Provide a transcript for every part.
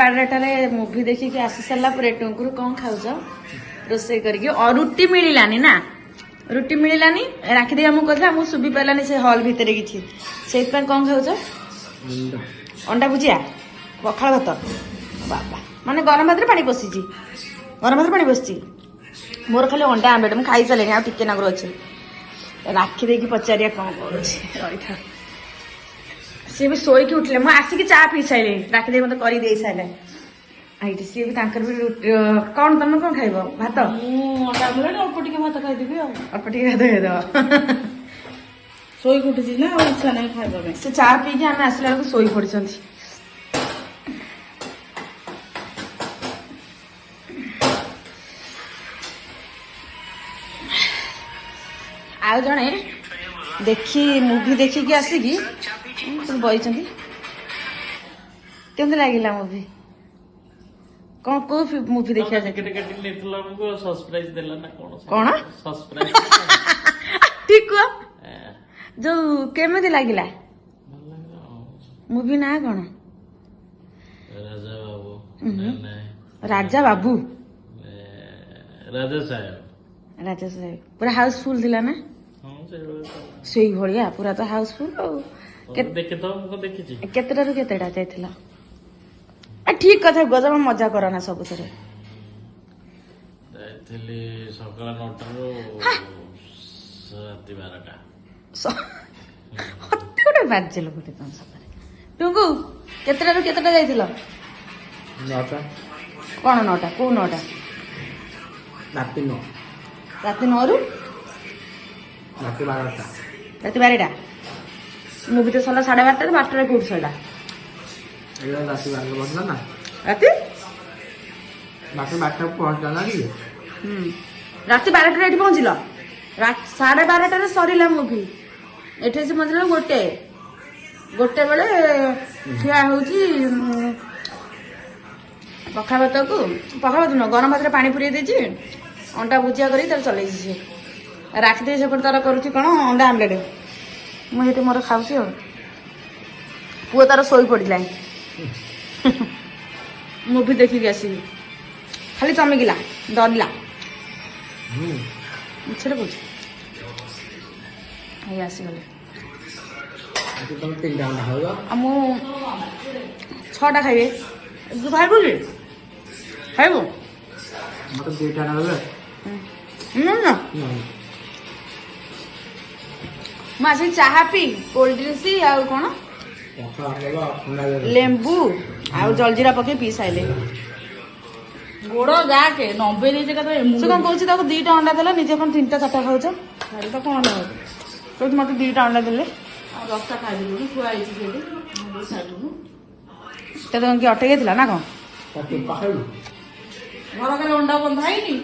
8:30 movie देखिक आसी सारा पर टुंकुर कौन खाऊच रोसे करके और रुटी मिलानी ना रुटी मिलानी राखीदे आमको कहला मुझे सुबी पारानी से हॉल भितर किसी से कौन खाऊच अंडा भुजिया पखाल भात बाबा माने गरम भात पानी पशिची गरम भात पानी पशिची मोर खाली अंडा आमलेट मुझे खाई सारे आ टिके नगर अच्छे राखी देकी पचारिया कौन कर सी भी शोक उठले मुझे आसिक चा पी सारे राखी दे मत कर सारे आईटी सी भी कौन तुम कौन खाइब भात अंडा आमलेट अल्प टिके भात खाइदेवी अल्प टिके भात खाइदेव शोक उठी ना इच्छा नहीं खाइबा से चा पीकि आम आसला बेलू शोई पड़ी आउ जड़े देखी मुवी देखिकी आसिकी बही केमती लगिला मुवी कौन को मुवी देखा कौन ठीक कह जो केमती लगिला मुवी ना कौन राजा बाबू राजा साहेब पूरा हाउसफुल थिला ना से भाया पूरा तो हाउसफुल केतटा रु केतेटा जाइथिला ठीक कथा गजब मजा करना सब थरे सकाल 9टा राति 12टा गोटे बाजिल गोटे तुम सकाଳେ टुंकु केतेटा रु केतेटा जाइथिला 9टा कौन 9टा को 9टा राति 9 राति 9 रु राति 12टा राति 12टा मुवी तो सरला 12:30 12टा कोड सरला राति 12 बजला ना राति बाकी 12टा पहुंचला ना कि राति 12टा एठी पहुंचिल 12:30 सरीला मुवी एठी से पहुंचला गोटे बेले ठिया होची पखाल भात को पखाल भात न गरम भात पानी पुरे देछि अंडा भुजिया करी तर चलै छी राखी दे सेपट तार करूची कौन अंडा आमलेट मुझे मोर खाऊसी और पुओ तार शोई पड़ा मुवी देखिक आसि खाली चमकिला डरला मिछे कौच आसीगले मु 6टा खाइबे तू खाइबु कि खाइबु मत 2टा ना मुझे चाहा पी कोल्ड ड्रिंक्स आउ कौन लेंबू आउ जलजीरा पके पी साइले गोड़ जाके 90 नहीं जगह से कौन कहूँ 2टा अंडा देला निजे कौन 3टा 4टा खाऊच तो कौन कहूँ मत 2टा अंडा देले 10टा खाइदेलु खुआ तो तुम किए अटक ना कौन घर का अंडा बंधा ही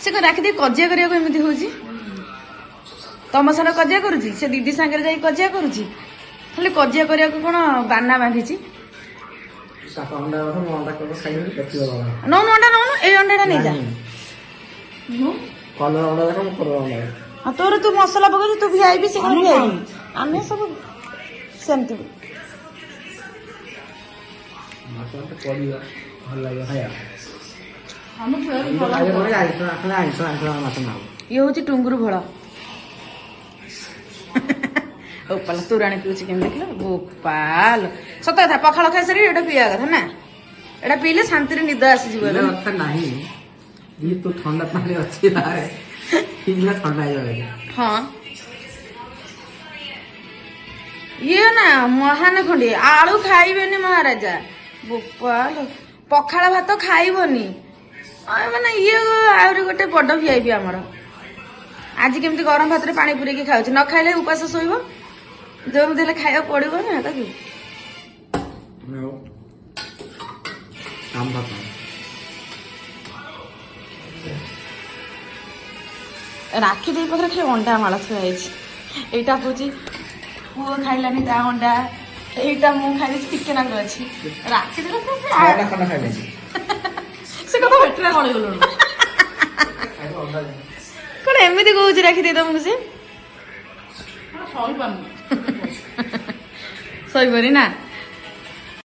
से राखी दे कजिया करमती हूँ तुम सारा कजिया करुची से दीदी सांगे जाई कजिया करुची खाली कजिया करने कौन बाना बांधी नौ अंडा नौ ए अंडा नहीं जा हाँ तोर तू मसला पकड़ तू भी आईबी से भी आईबी आम सब सेमती ये हूँ टुंगुरु भोल गोपाल तोराणी पीछे केम देख गोपाल सत कथा पखाल खाई सारी एटा पीवा कथा ना एटा पीले शांति निद आसीज तो ठंडा पानी अच्छी ठंडा हाँ ये ना महान खंडी आलू खाइबेनी महाराजा गोपाल पखाल भात खाइबनी माने ये आहरी गोटे बड़ भिआईपी आमर आज केमती गरम भात रे पानी पुरेकी खाऊछ न खाइले उपास शोइब जो देले खाइबा पड़िबो ना ताकि राखी दे पाखरे खाली अंडा माला थुआई एटा पूछी पुओ खाइलानी ता अंडा एटा मु खाइले टिके नागर अछि राखी दे खाना खाना खाइले से कतो बेटरा गळे गलो कोन एमिति कहूछ राखी दे तुमको से ସହିପାରୁନି ଶୋଇପରି ନା